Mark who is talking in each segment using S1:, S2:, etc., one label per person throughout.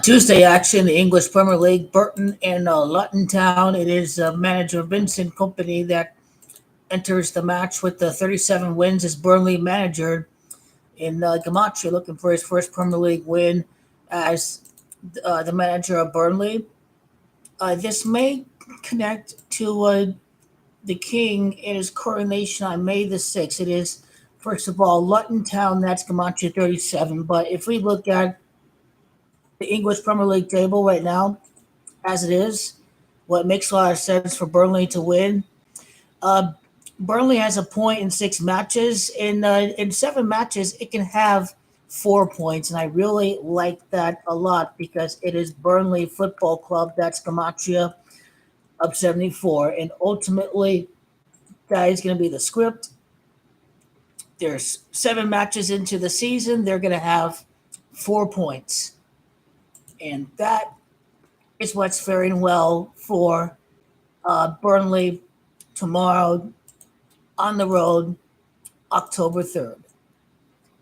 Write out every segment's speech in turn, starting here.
S1: Tuesday action, the English Premier League, Burton and Luton Town. It is manager Vincent Company that enters the match with the 37 wins as Burnley manager in Gamache, looking for his first Premier League win as the manager of Burnley. This may connect to the king in his coronation on May the 6th. It is, first of all, Luton Town, that's Gamache 37. But if we look at the English Premier League table right now, as it is, what makes a lot of sense for Burnley to win. Uh, Burnley has a point in 6 matches. In 7 matches, it can have 4 points, and I really like that a lot because it is Burnley Football Club. That's Gamachia of 74, and ultimately that is going to be the script. There's 7 matches into the season. They're going to have 4 points, and that is what's faring well for Burnley tomorrow on the road, October 3rd.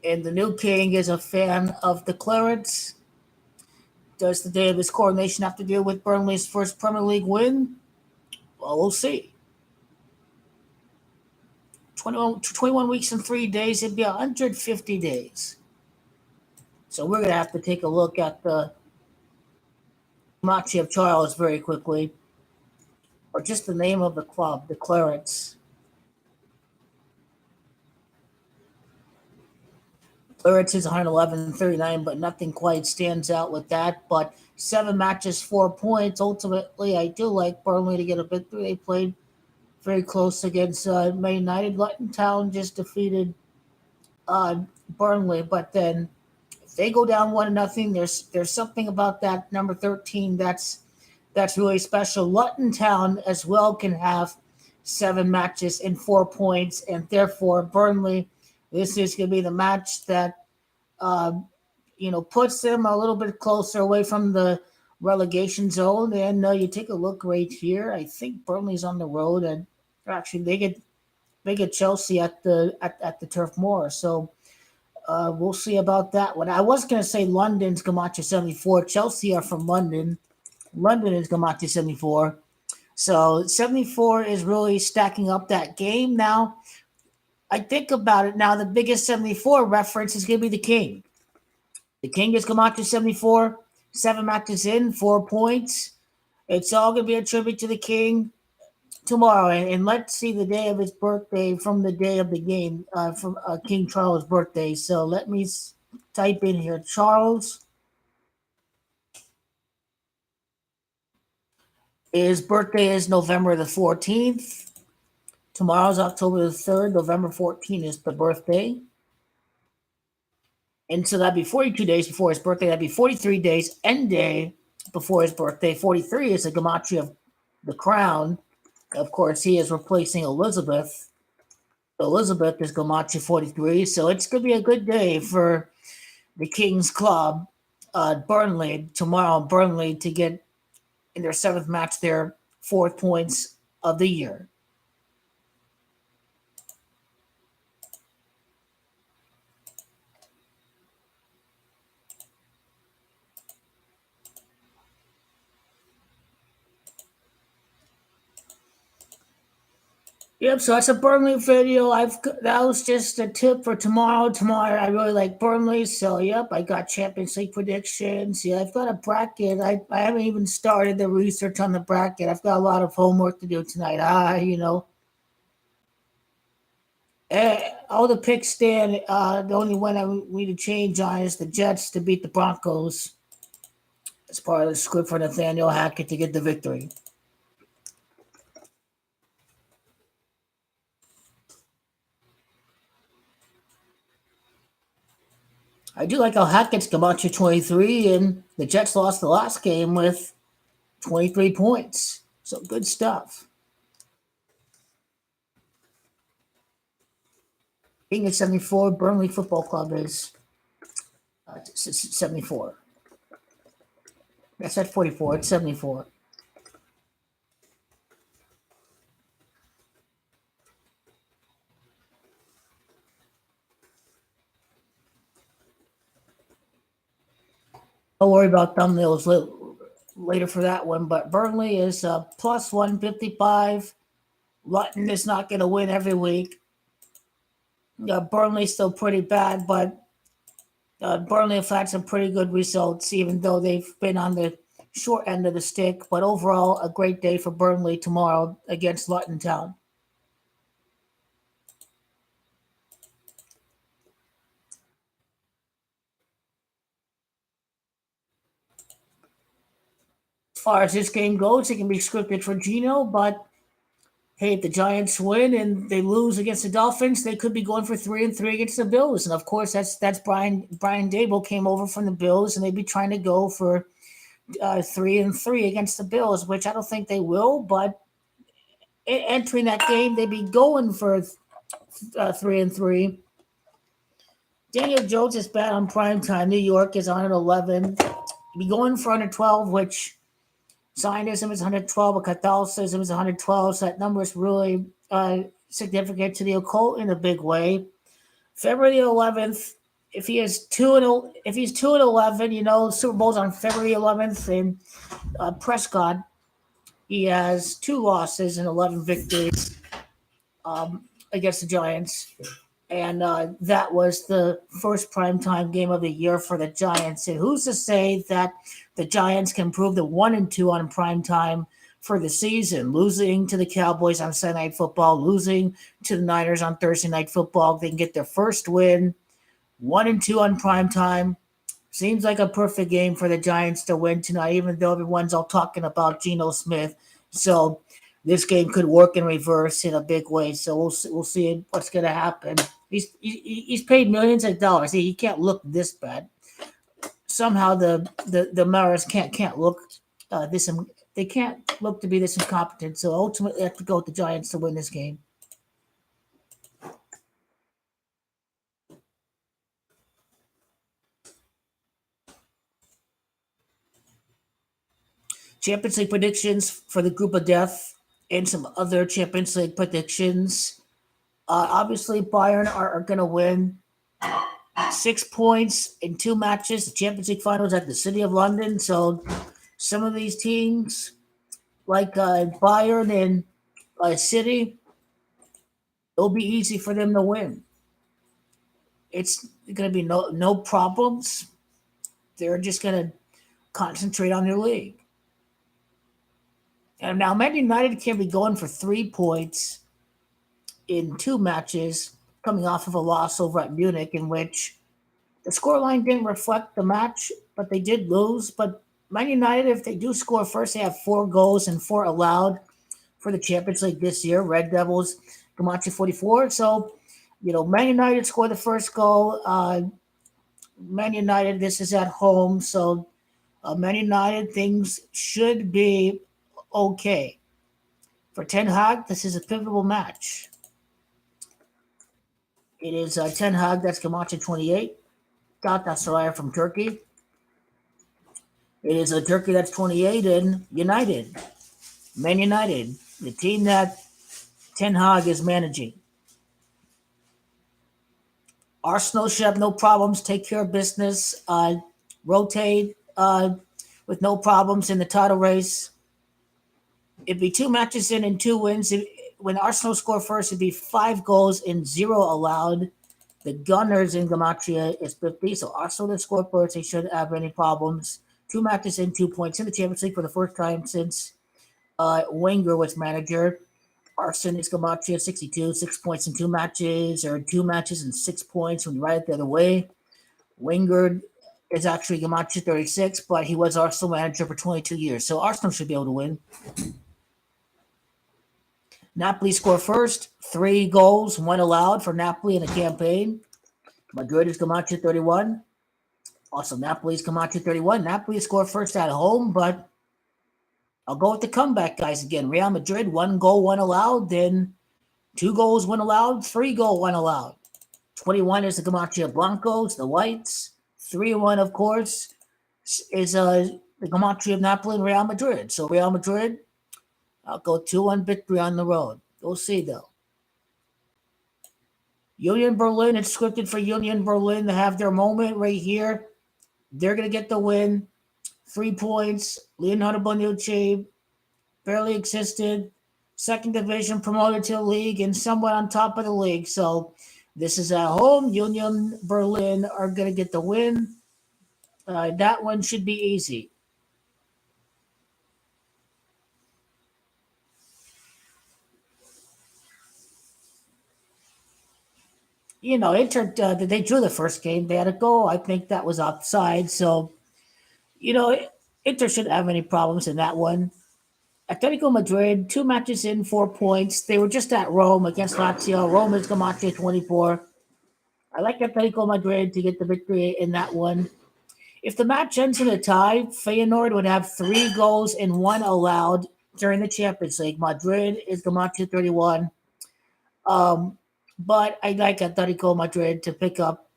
S1: And the new king is a fan of the Clarets. Does the day of his coronation have to do with Burnley's first Premier League win? Well, we'll see. 21 weeks and 3 days, it'd be 150 days. So we're going to have to take a look at the Machi of Charles very quickly, or just the name of the club, the Clarets. Clarets is 111.39, but nothing quite stands out with that. But 7 matches, 4 points. Ultimately, I do like Burnley to get a victory. They played very close against Man United. Luton Town just defeated uh, Burnley, but then if they go down 1-0, there's something about that number 13 that's really special. Luton Town as well can have 7 matches and 4 points, and therefore Burnley. This is going to be the match that uh, puts them a little bit closer away from the relegation zone. And you take a look right here. I think Burnley's on the road, and actually they get Chelsea at the Turf Moor. So we'll see about that one. I was going to say London's Gamache 74. Chelsea are from London. London is Gamache 74. So 74 is really stacking up that game. Now, I think about it now, the biggest 74 reference is going to be the King. The King is Gamache 74, 7 matches in, 4 points. It's all going to be a tribute to the King tomorrow. And let's see the day of his birthday from the day of the game, from King Charles' birthday. So let me type in here Charles. His birthday is November the 14th. Tomorrow's October the 3rd. November 14th is the birthday. And so that'd be 42 days before his birthday. That'd be 43 days end day before his birthday. 43 is a Gamache of the crown. Of course, he is replacing Elizabeth. Elizabeth is Gamache 43. So it's going to be a good day for the King's Club, Burnley, tomorrow. Burnley to get in their 7th match, their 4th points of the year. Yep, so that's a Burnley video. That was just a tip for tomorrow. Tomorrow, I really like Burnley, so yep, I got Champions League predictions. Yeah, I've got a bracket. I haven't even started the research on the bracket. I've got a lot of homework to do tonight. All the picks stand. The only one I need to change on is the Jets to beat the Broncos. As part of the script for Nathaniel Hackett to get the victory. I do like how Hackett's Gamache 23, and the Jets lost the last game with 23 points. So good stuff. Being at 74, Burnley Football Club is 74. That's at 44. It's 74. Don't worry about thumbnails later for that one. But Burnley is plus 155. Luton is not going to win every week. Burnley's still pretty bad, but Burnley have had some pretty good results, even though they've been on the short end of the stick. But overall, a great day for Burnley tomorrow against Luton Town. As far as this game goes, it can be scripted for Gino, but hey, if the Giants win and they lose against the Dolphins, they could be going for 3-3 against the Bills. And of course, that's Brian Dable came over from the Bills, and they'd be trying to go for 3-3 against the Bills, which I don't think they will. But entering that game, they'd be going for 3-3. Daniel Jones is bad on prime time. New York is on at 11. Be going for under 12, which Zionism is 112, but Catholicism is 112. So that number is really significant to the occult in a big way. February 11th. If he's 2-11, Super Bowl's on February 11th in Prescott. He has 2 losses and 11 victories against the Giants. And that was the first primetime game of the year for the Giants. And who's to say that the Giants can prove the 1-2 on primetime for the season, losing to the Cowboys on Sunday Night Football, losing to the Niners on Thursday Night Football. They can get their first win, 1-2 on primetime. Seems like a perfect game for the Giants to win tonight, even though everyone's all talking about Geno Smith. So this game could work in reverse in a big way. So we'll see what's going to happen. He's paid millions of dollars. He can't look this bad. Somehow the Maras can't look this. They can't look to be this incompetent. So ultimately, I have to go with the Giants to win this game. Champions League predictions for the group of death and some other Champions League predictions. Obviously, Bayern are going to win 6 points in 2 matches. The Champions League finals at the City of London. So some of these teams, like Bayern and City, it'll be easy for them to win. It's going to be no problems. They're just going to concentrate on their league. And now Man United can be going for 3 points in 2 matches, coming off of a loss over at Munich, in which the scoreline didn't reflect the match, but they did lose. But Man United, if they do score first, they have 4 goals and 4 allowed for the Champions League this year. Red Devils, Gamache 44. So, Man United scored the first goal. Man United, this is at home. So, Man United, things should be okay. For Ten Hag, this is a pivotal match. It is Ten Hag, that's Gamache 28. Galatasaray from Turkey. It is a Turkey that's 28 and United. Man United, the team that Ten Hag is managing. Arsenal should have no problems, take care of business, rotate with no problems in the title race. It'd be 2 matches in and 2 wins. When Arsenal score first, it'd be 5 goals and 0 allowed. The Gunners in Gematria is 50, so Arsenal didn't score first. They shouldn't have any problems. 2 matches in, 2 points in the Champions League for the first time since Wenger was manager. Arsenal is Gematria 62, 6 points in 2 matches, or 2 matches and 6 points when you write it the other way. Wenger is actually Gematria 36, but he was Arsenal manager for 22 years, so Arsenal should be able to win. Napoli score first, 3 goals, 1 allowed for Napoli in a campaign. Madrid is Gematria 31. Also, Napoli's Gematria 31. Napoli score first at home, but I'll go with the comeback guys again. Real Madrid, 1 goal, 1 allowed. Then 2 goals, 1 allowed. 3 goal, 1 allowed. 21 is the Gematria Blancos, the Whites. 3-1, of course, is the Gematria of Napoli and Real Madrid. So Real Madrid, I'll go 2-1 victory on the road. We'll see, though. Union Berlin, it's scripted for Union Berlin to have their moment right here. They're going to get the win. 3 points. Leonardo Bonucci barely existed. Second division promoted to the league and somewhat on top of the league. So this is at home. Union Berlin are going to get the win. That one should be easy. Inter, they drew the first game. They had a goal. I think that was offside. So, you know, Inter shouldn't have any problems in that one. Atletico Madrid, 2 matches in, 4 points. They were just at Rome against Lazio. Rome is Gamache 24. I like Atletico Madrid to get the victory in that one. If the match ends in a tie, Feyenoord would have 3 goals and 1 allowed during the Champions League. Madrid is Gamache 31. Um, but I like Atletico Madrid to pick up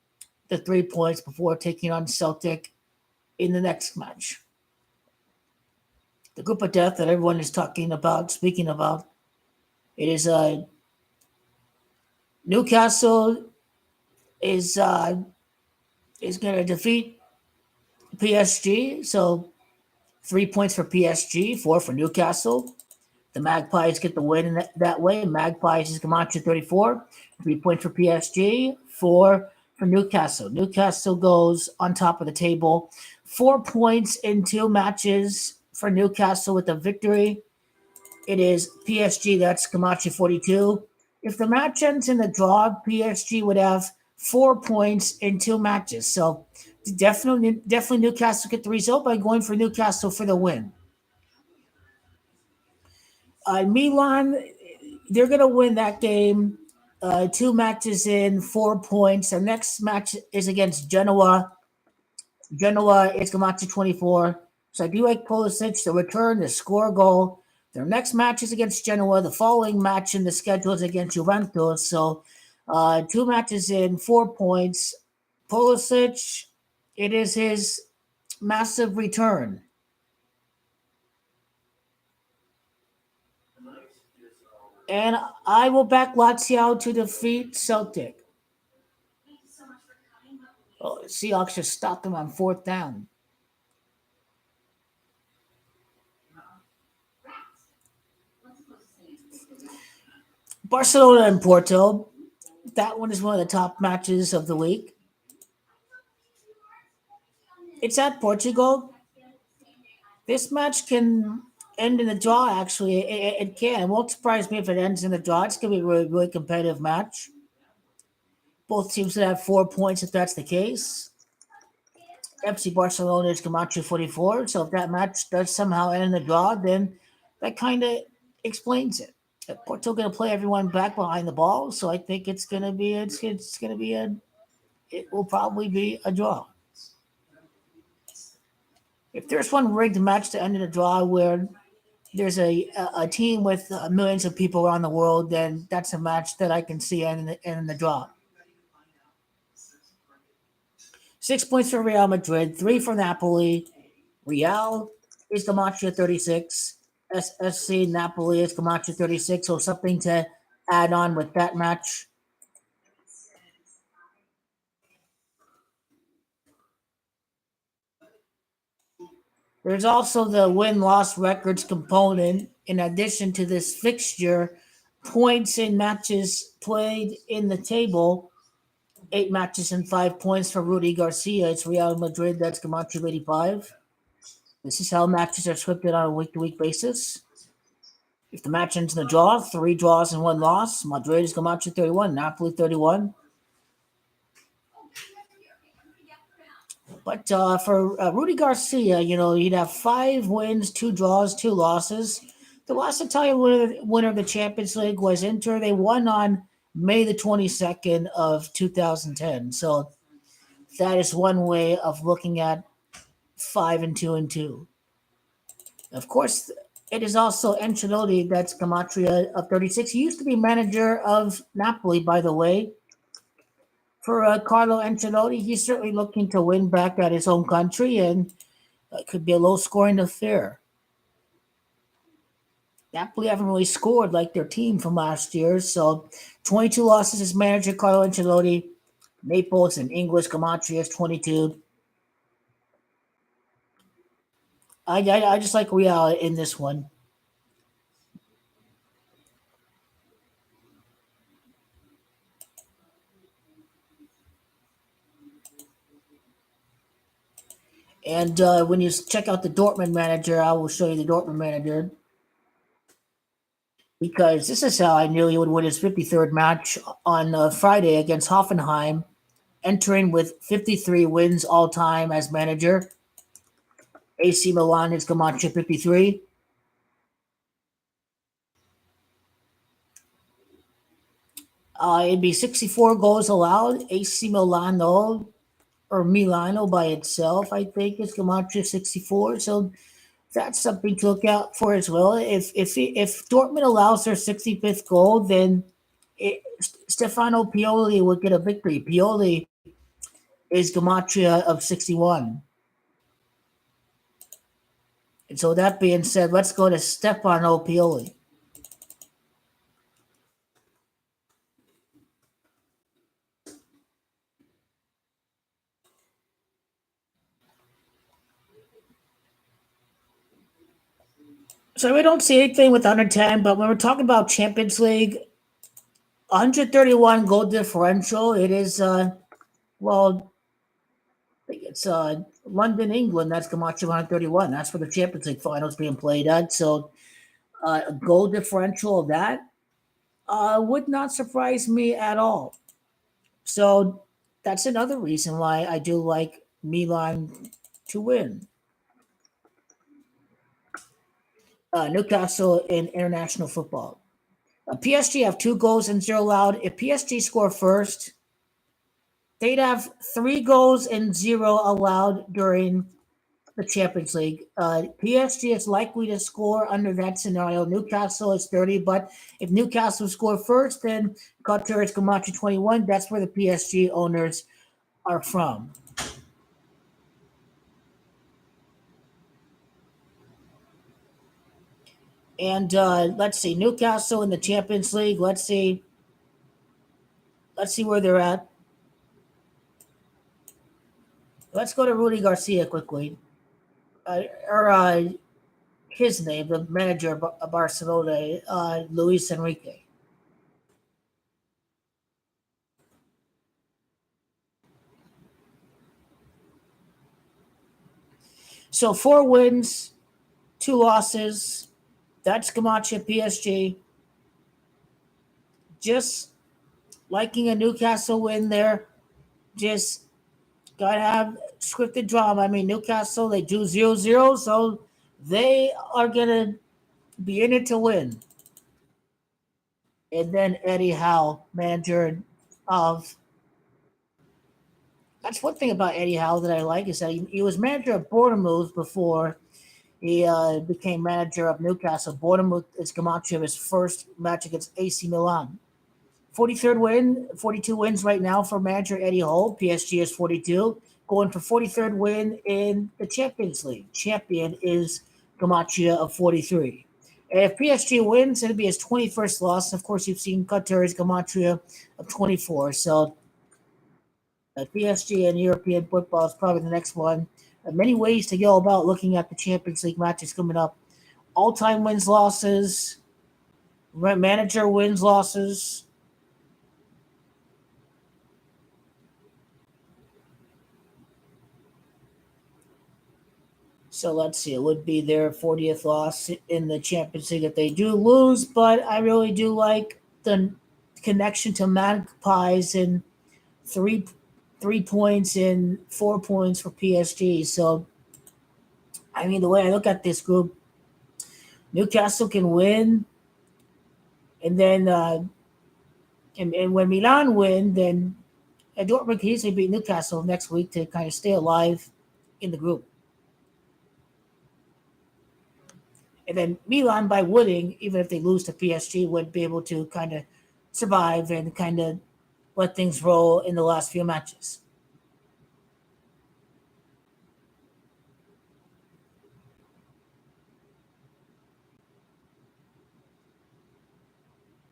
S1: the 3 points before taking on Celtic in the next match. The group of death that everyone is speaking about, it is Newcastle is going to defeat PSG. So 3 points for PSG, 4 for Newcastle. The Magpies get the win in that way. Magpies is Camacho 34. 3 points for PSG, 4 for Newcastle. Newcastle goes on top of the table. 4 points in 2 matches for Newcastle with the victory. It is PSG, that's Camacho 42. If the match ends in a draw, PSG would have 4 points in 2 matches. So definitely Newcastle get the result by going for Newcastle for the win. Milan, they're going to win that game. 2 matches in, 4 points. Their next match is against Genoa. Genoa is Gamache 24. So I do like Pulisic to return to score a goal. Their next match is against Genoa. The following match in the schedule is against Juventus. So 2 matches in, 4 points. Pulisic, it is his massive return. And I will back Lazio to defeat Celtic. Oh, Seahawks just stopped them on fourth down. Barcelona and Porto. That one is one of the top matches of the week. It's at Portugal. This match can end in a draw, actually. It can. It won't surprise me if it ends in a draw. It's going to be a really, really competitive match. Both teams should have 4 points if that's the case. FC Barcelona is Camacho 44. So if that match does somehow end in a draw, then that kind of explains it. Porto going to play everyone back behind the ball, so I think it's going to be it will probably be a draw. If there's one rigged match to end in a draw where there's a team with millions of people around the world, then that's a match that I can see end in the draw. 6 points for Real Madrid, 3 for Napoli. Real is Camacho 36. SSC Napoli is Camacho 36. So something to add on with that match. There's also the win-loss records component. In addition to this fixture, points in matches played in the table. 8 matches and 5 points for Rudy Garcia. It's Real Madrid. That's Camacho 85. This is how matches are scripted on a week-to-week basis. If the match ends in a draw, 3 draws and 1 loss. Madrid is Camacho 31, Napoli 31. But for Rudy Garcia, he'd have 5 wins, 2 draws, 2 losses. The last Italian winner of the Champions League was Inter. They won on May the 22nd of 2010. So that is one way of looking at 5-2-2. Of course, it is also Ancelotti that's Gematria of 36. He used to be manager of Napoli, by the way. For Carlo Ancelotti, he's certainly looking to win back at his home country, and it could be a low-scoring affair. Napoli haven't really scored like their team from last year, so 22 losses as manager Carlo Ancelotti. Naples and English Gematria is 22. I just like Real in this one. And when you check out the Dortmund manager, I will show you the Dortmund manager because this is how I knew he would win his 53rd match on Friday against Hoffenheim, entering with 53 wins all time as manager. AC Milan is Camacho 53. It'd be 64 goals allowed. AC Milano or Milano by itself, I think, is Camacho 64. So that's something to look out for as well. If Dortmund allows their 65th goal, then Stefano Pioli would get a victory. Pioli is Gematria of 61. And so that being said, let's go to Stefano Pioli. So we don't see anything with under 10, but when we're talking about Champions League, 131 goal differential, it is, well, I think it's London, England. That's Camacho 131. That's where the Champions League finals being played at. So a goal differential of that would not surprise me at all. So that's another reason why I do like Milan to win. Newcastle in international football. PSG have 2 goals and 0 allowed. If PSG score first, they'd have 3 goals and 0 allowed during the Champions League. PSG is likely to score under that scenario. Newcastle is 30, but if Newcastle score first, then Qatar is Camacho 21. That's where the PSG owners are from. And let's see, Newcastle in the Champions League. Let's see where they're at. Let's go to Rudy Garcia quickly, or his name, the manager of Barcelona, Luis Enrique. So 4 wins, 2 losses. That's Camacho PSG. Just liking a Newcastle win there. Just gotta have scripted drama. I mean, Newcastle, they do 0-0, so they are gonna be in it to win. And then Eddie Howe, manager of. That's one thing about Eddie Howe that I like is that he was manager of Bournemouth before he became manager of Newcastle. Bournemouth is Camacho his first match against AC Milan. 43rd win, 42 wins right now for manager Eddie Howe. PSG is 42, going for 43rd win in the Champions League. Champion is Camacho of 43. And if PSG wins, it'll be his 21st loss. Of course, you've seen Qatar's Camacho of 24. So PSG and European football is probably the next one. Many ways to go about looking at the Champions League matches coming up. All-time wins, losses, manager wins, losses. So let's see, it would be their 40th loss in the Champions League if they do lose, but I really do like the connection to Magpies and three 3 points and 4 points for PSG. So I mean, the way I look at this group, Newcastle can win, and then and when Milan win, then Dortmund can easily beat Newcastle next week to kind of stay alive in the group. And then Milan, by winning, even if they lose to PSG, would be able to kind of survive and kind of let things roll in the last few matches.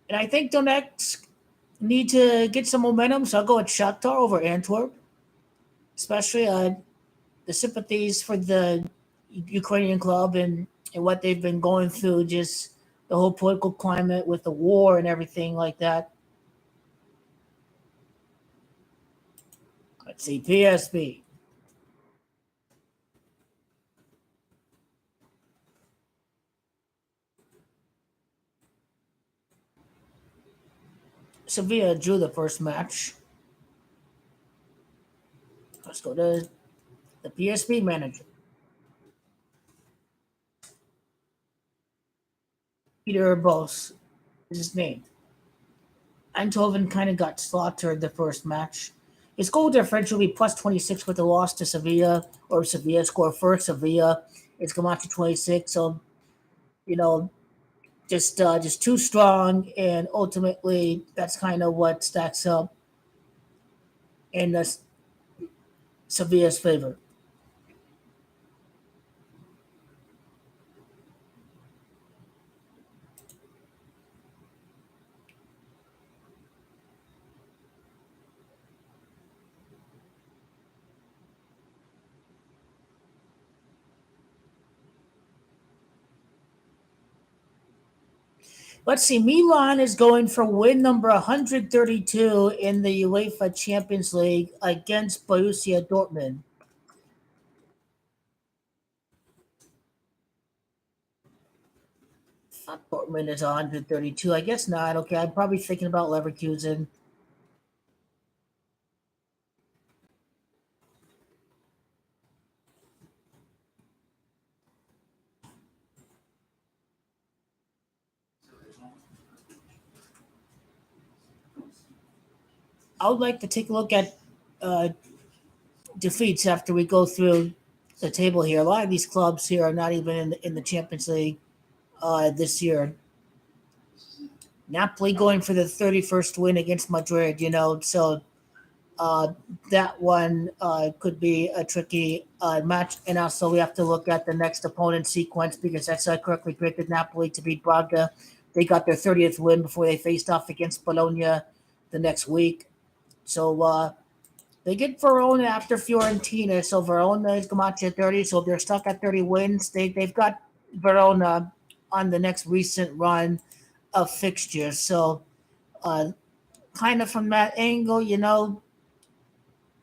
S1: And I think Donetsk need to get some momentum, so I'll go with Shakhtar over Antwerp, especially the sympathies for the Ukrainian club, and what they've been going through, just the whole political climate with the war and everything like that. Let's see, PSB. Sevilla drew the first match. Let's go to the PSB manager, Peter Bos is his name. Eindhoven kind of got slaughtered the first match. His goal differential will be plus 26 with the loss to Sevilla, or Sevilla score first. Sevilla it's come out to 26. So, you know, just too strong, and ultimately that's kind of what stacks up in the Sevilla's favor. Let's see. Milan is going for win number 132 in the UEFA Champions League against Borussia Dortmund. Thought Dortmund is 132. I guess not. Okay, I'm probably thinking about Leverkusen. I would like to take a look at uh, defeats after we go through the table here. A lot of these clubs here are not even in the Champions League this year. Napoli going for the 31st win against Madrid, so uh, that one could be a tricky match. And also, we have to look at the next opponent sequence because that's correctly predicted Napoli to beat Braga. They got their 30th win before they faced off against Bologna the next week. So they get Verona after Fiorentina. So Verona is come out to 30. So if they're stuck at 30 wins, they've got Verona on the next recent run of fixtures. So uh, kind of from that angle,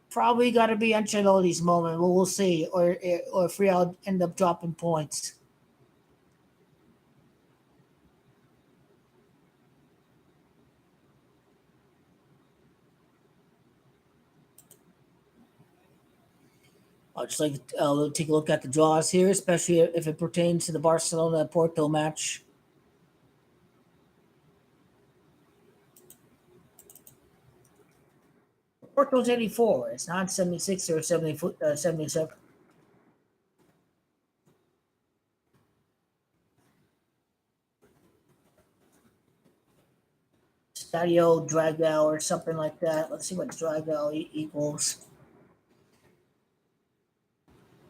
S1: probably got to be Ancelotti's moment. Well, we'll see. Or if Real end up dropping points. I'll just like take a look at the draws here, especially if it pertains to the Barcelona Porto match. Porto's 84. It's not 76 or 77. Stadio Dragao or something like that. Let's see what Dragao equals.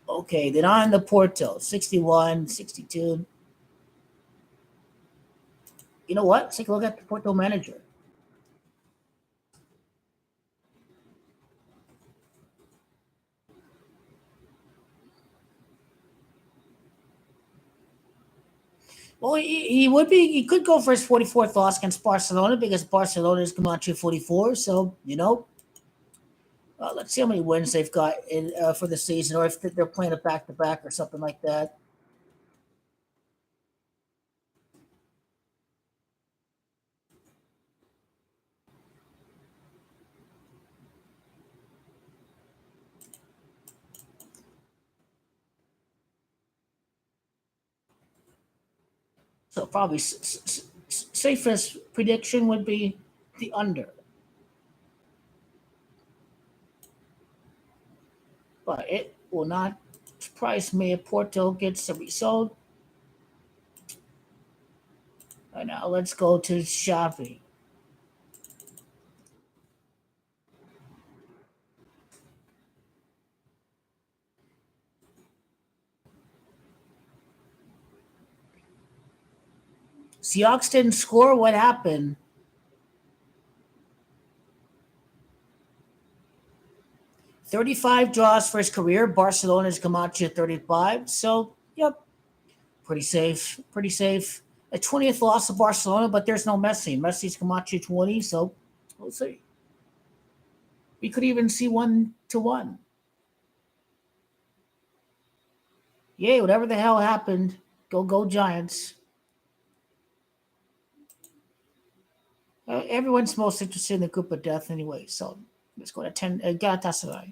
S1: Okay, then on the Porto, 61, 62. You know what? Let's take a look at the Porto manager. Well, he would be. He could go for his 44th loss against Barcelona because Barcelona is come out to 44. So let's see how many wins they've got for the season, or if they're playing a back to back or something like that. So probably safest prediction would be the under, but it will not surprise me if Porto gets the result. And now let's go to Xavi. Seahawks didn't score. What happened? 35 draws for his career. Barcelona's Camacho 35. So, yep, pretty safe. Pretty safe. A 20th loss of Barcelona, but there's no Messi. Messi's Camacho 20, so we'll see. We could even see 1-1. Yay, whatever the hell happened, go Giants. Everyone's most interested in the group of death anyway, so let's go to 10. Galatasaray.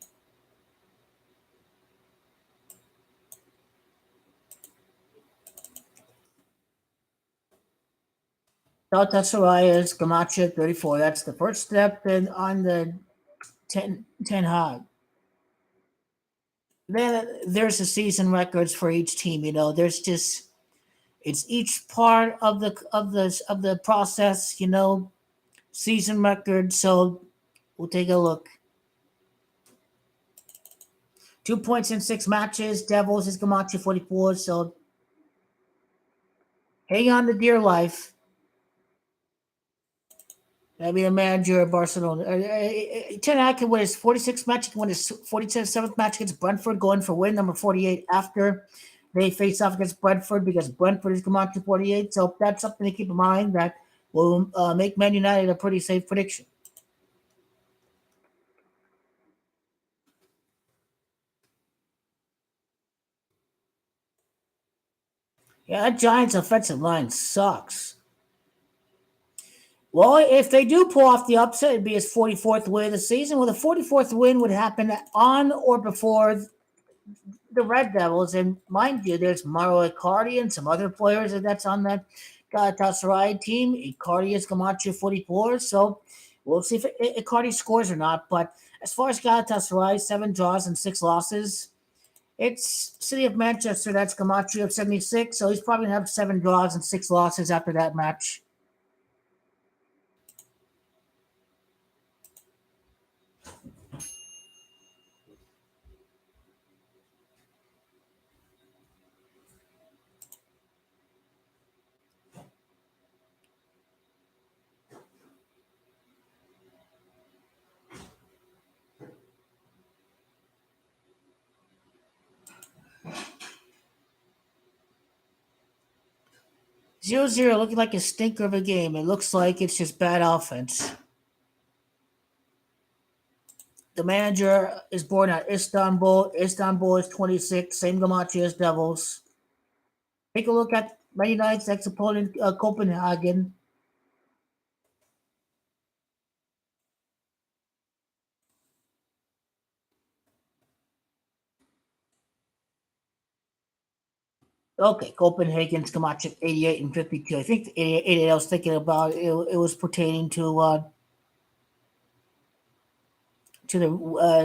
S1: Galatasaray is Camacho 34. That's the first step in, on the 10 Hag. Then there's the season records for each team. There's just it's each part of the process. Season record. So we'll take a look. 2 points in 6 matches. Devils is Camacho 44. So hang on to dear life. That'd be the manager of Barcelona. Ten Hag can win his 46th match. He can win his 47th match against Brentford, going for win number 48 after they face off against Brentford because Brentford is Camacho 48. So that's something to keep in mind that will make Man United a pretty safe prediction. Yeah, that Giants offensive line sucks. Well, if they do pull off the upset, it'd be his 44th win of the season. Well, the 44th win would happen on or before the Red Devils. And mind you, there's Mauro Icardi and some other players that's on that Galatasaray team. Icardi is Camacho 44. So we'll see if Icardi scores or not. But as far as Galatasaray, 7 draws and 6 losses. It's City of Manchester. That's Camacho of 76. So he's probably going to have 7 draws and 6 losses after that match. Zero zero, looking like a stinker of a game. It looks like it's just bad offense. The manager is born at Istanbul. Istanbul is 26, same Gamache as Devils. Take a look at Man United's ex opponent, Copenhagen. Okay, Copenhagen's Gamache 88 and 52. I think the 88 I was thinking about, it was pertaining to the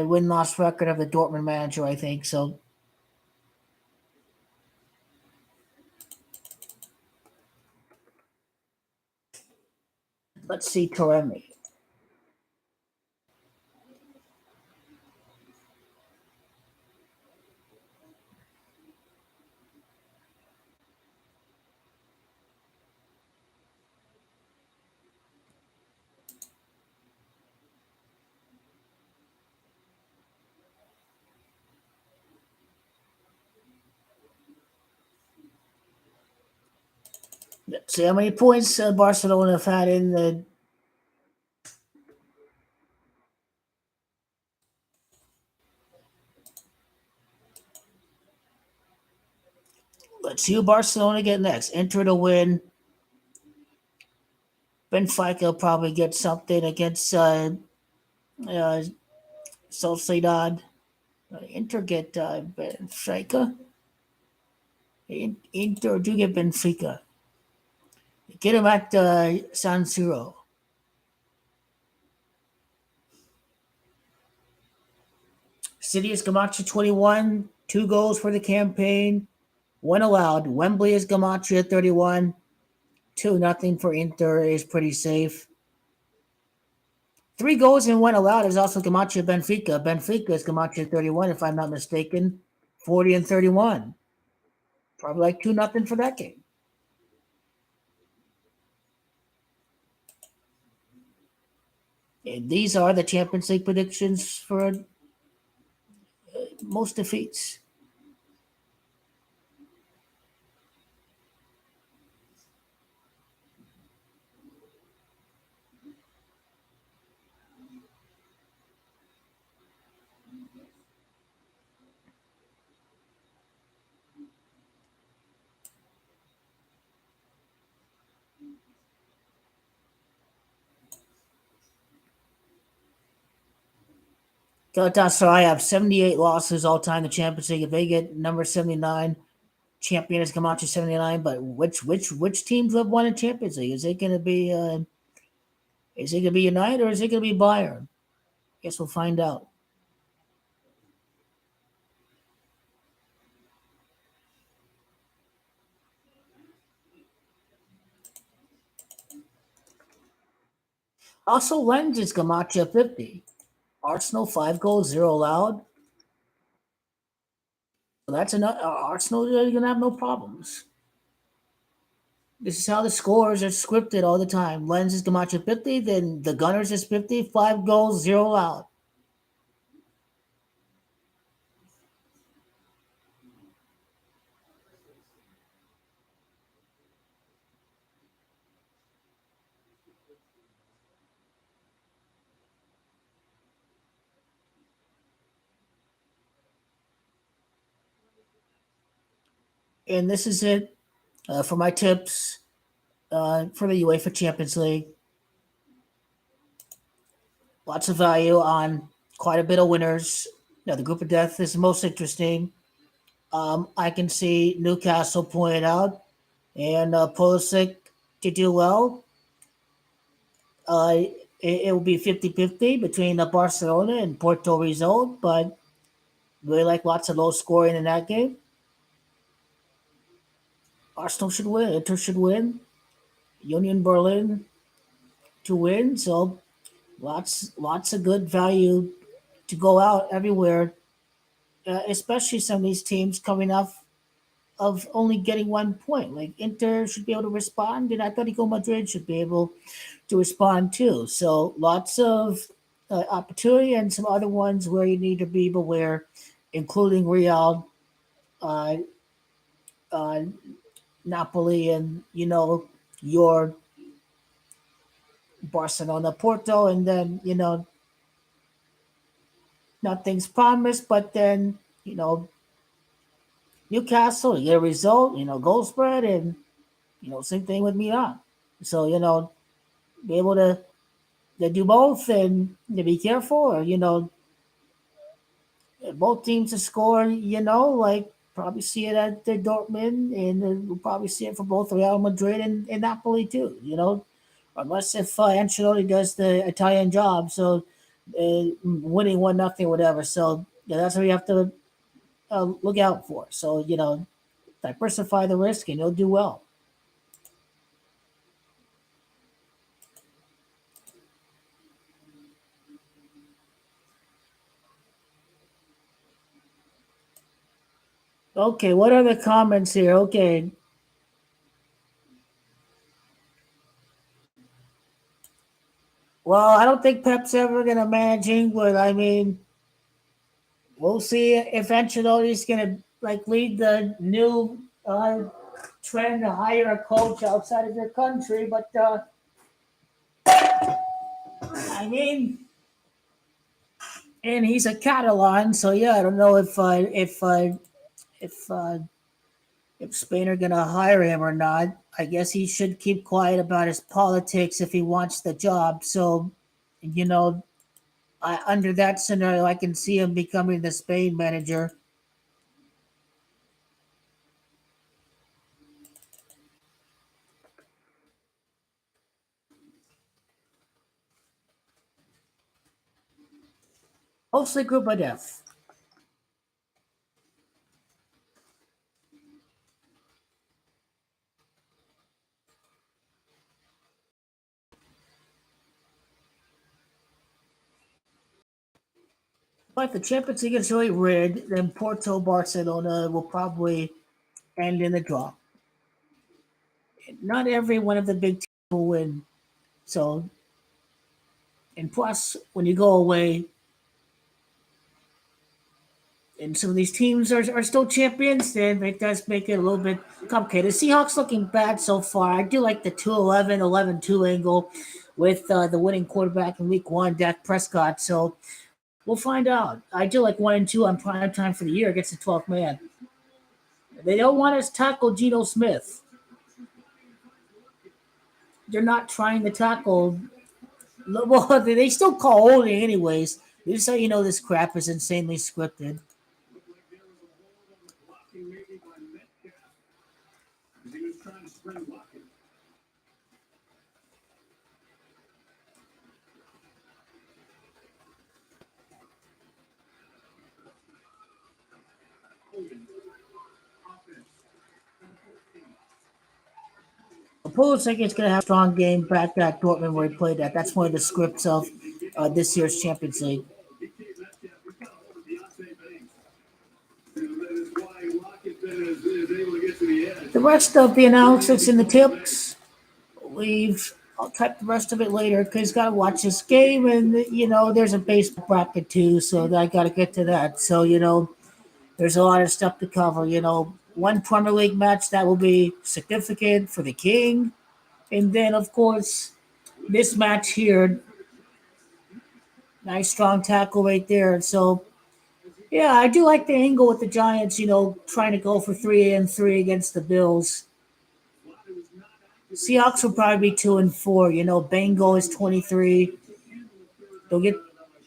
S1: win loss record of the Dortmund manager, I think. So let's see Toremi. Let's see how many points Barcelona have had in the. Let's see who Barcelona get next. Inter to win. Benfica will probably get something against uh, Sociedad. Inter get Benfica. Inter do get Benfica. Get him at San Siro. City is Gamache 21. 2 goals for the campaign. 1 allowed. Wembley is Gamache at 31. 2-0 for Inter is pretty safe. 3 goals and 1 allowed is also Gamache Benfica. Benfica is Gamache 31, if I'm not mistaken. 40 and 31. Probably like 2-0 for that game. And these are the Champions League predictions for most defeats. Galatasaray have 78 losses all time in the Champions League. If they get number 79, champion is Camacho 79. But which teams have won a Champions League? Is it gonna be United or is it gonna be Bayern? Guess we'll find out. Also, Lens is Camacho 50. Arsenal 5 goals, zero allowed. So that's enough. Arsenal are gonna have no problems. This is how the scores are scripted all the time. Lens is Camacho 50, then the Gunners is 50, 5 goals, zero allowed. And this is it for my tips for the UEFA Champions League. Lots of value on quite a bit of winners. The group of death is most interesting. I can see Newcastle pulling it out and Pulisic to do well. It will be 50-50 between Barcelona and Porto result, but really like lots of low scoring in that game. Arsenal should win. Inter should win. Union Berlin to win. So lots of good value to go out everywhere, especially some of these teams coming off of only getting 1 point. Like Inter should be able to respond, and Atletico Madrid should be able to respond too. So lots of opportunity, and some other ones where you need to be beware, including Real, uh, uh, Napoli, and your Barcelona, Porto, and then nothing's promised. But then Newcastle, you get a result, goal spread, and same thing with Milan. So be able to do both and to be careful, or both teams to score. Like probably see it at the Dortmund, and we'll probably see it for both Real Madrid and Napoli too. Unless if Ancelotti does the Italian job, so winning 1-0, whatever. So that's what you have to look out for. So diversify the risk, and you'll do well. Okay, what are the comments here? Okay, well, I don't think Pep's ever gonna manage England. I mean, we'll see if Ancelotti's gonna like lead the new trend to hire a coach outside of their country. But I mean, and he's a Catalan, so yeah, I don't know if if Spain are gonna hire him or not. I guess he should keep quiet about his politics if he wants the job. So, you know, under that scenario, I can see him becoming the Spain manager. Mostly group of death. But the Champions League is really rigged. Then Porto Barcelona will probably end in the draw. Not every one of the big teams will win. So, and plus, when you go away, and some of these teams are still champions, then it does make it a little bit complicated. The Seahawks looking bad so far. I do like the 2-11, 11-2 angle with the winning quarterback in week one, Dak Prescott. So we'll find out. I do like 1-2 on prime time for the year against the 12th man. They don't want us to tackle Geno Smith. They're not trying to tackle. Well, they still call holding anyways. Just so you know, this crap is insanely scripted. Pulisic is going to have a strong game back at Dortmund where he played at. That's one of the scripts of this year's Champions League. The rest of the analysis and the tips, I'll type the rest of it later because got to watch this game, and there's a baseball bracket too, so I got to get to that. So there's a lot of stuff to cover. One Premier League match that will be significant for the King, and then of course this match here, nice strong tackle right there. So yeah, I do like the angle with the Giants. Trying to go for 3-3 against the Bills. Seahawks will probably be 2-4. Bengal is 23. They'll get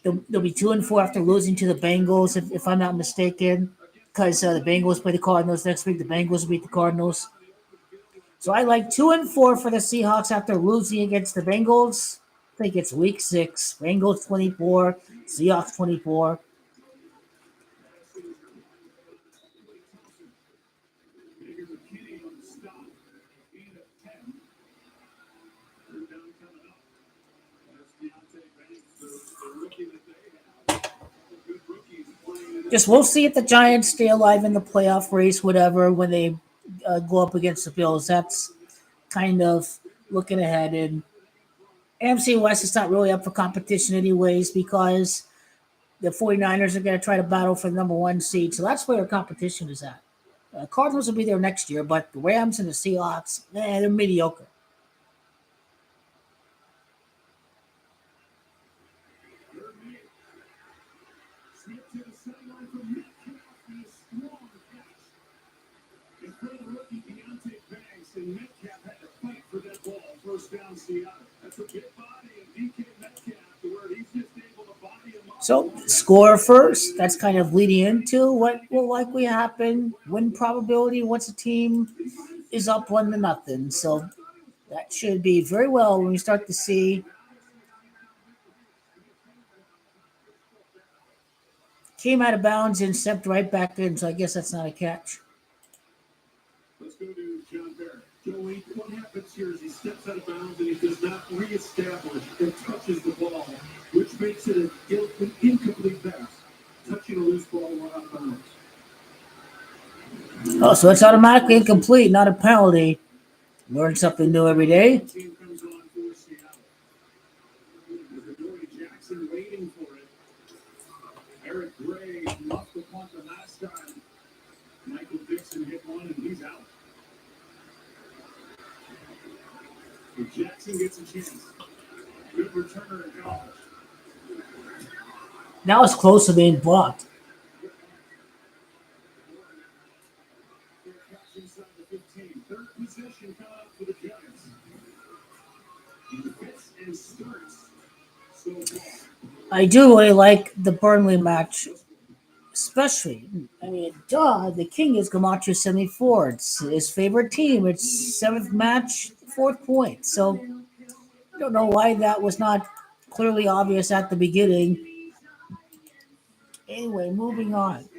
S1: they'll be 2-4 after losing to the Bengals, if I'm not mistaken, because the Bengals play the Cardinals next week. The Bengals beat the Cardinals. So I like 2-4 for the Seahawks after losing against the Bengals. I think it's week 6. Bengals 24, Seahawks 24. Just we'll see if the Giants stay alive in the playoff race, whatever, when they go up against the Bills. That's kind of looking ahead. And AFC West is not really up for competition anyways because the 49ers are going to try to battle for the number 1 seed. So that's where their competition is at. Cardinals will be there next year, but the Rams and the Seahawks, they're mediocre. So score first. That's kind of leading into what will likely happen. Win probability once a team is up 1-0. So that should be very well when we start to see. Came out of bounds and stepped right back in. So I guess that's not a catch.
S2: Let's go to John Barrett. Joey, what happens here is he steps out of bounds and he does not reestablish and touches the ball, which makes it an incomplete pass. Touching a loose ball while out of bounds.
S1: Oh, so it's automatically incomplete, not a penalty. Learn something new every day.
S2: Team comes on for Seattle. With Jackson waiting for it. Eric Gray muffed the punt the last time. Michael Dixon hit one and he's out. If Jackson gets a chance. Good returner in college.
S1: Now it's close to being blocked.
S2: Inside the 15. Third possession coming up for the Giants. He fits and starts so far.
S1: I do really like the Burnley match, especially. The King is Gamacho 74. It's his favorite team. It's 7th match, 4th point. So I don't know why that was not clearly obvious at the beginning. Anyway, moving on.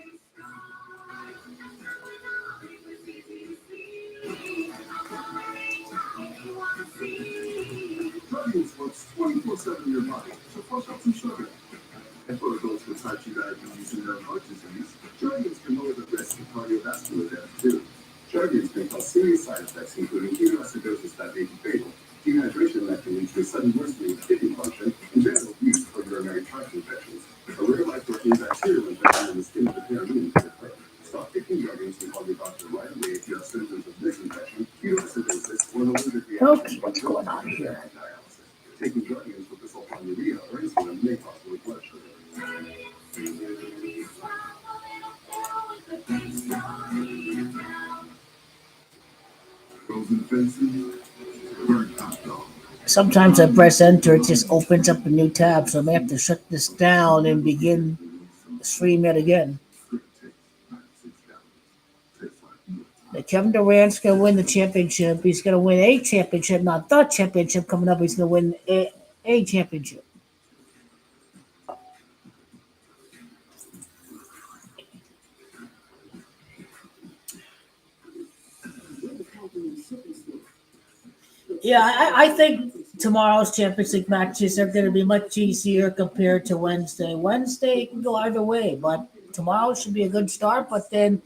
S2: Jardiance works 24/7 in your body, so flush out some sugar. And for adults with type 2 diabetes and heart disease, Jardiance can lower the risk of cardiovascular death too. Jardiance may cause serious side effects including ketoacidosis that may be fatal, dehydration that can lead to a sudden worsening of kidney function, and general use for urinary tract infections. A rare life-threatening bacterial infection in the skin of the perineum King Dragons can call your doctor right away if you have symptoms of this infection, ketoacidosis, or an allergic reaction.
S1: Okay, what's going on here?
S2: Dialysis. Taking Dragons with the sulfonylurea or insulin may cause low blood sugar. Frozen fences, burnt hot dog.
S1: Sometimes I press enter, it just opens up a new tab, so I may have to shut this down and begin the stream yet again. Kevin Durant's going to win the championship. He's going to win a championship, not the championship coming up. He's going to win a championship. Yeah, I think tomorrow's Champions League matches are going to be much easier compared to Wednesday. Wednesday can go either way, but tomorrow should be a good start. But then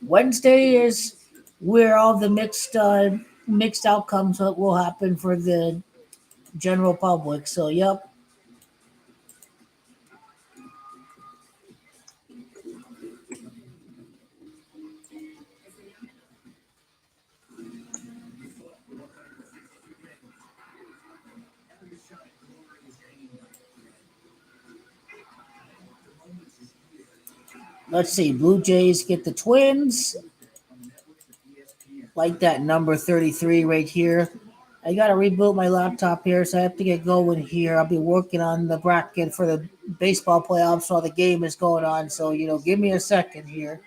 S1: Wednesday is where all the mixed outcomes will happen for the general public. So, yep. Let's see. Blue Jays get the Twins. Like that number 33 right here. I got to reboot my laptop here, so I have to get going here. I'll be working on the bracket for the baseball playoffs while the game is going on. So, give me a second here.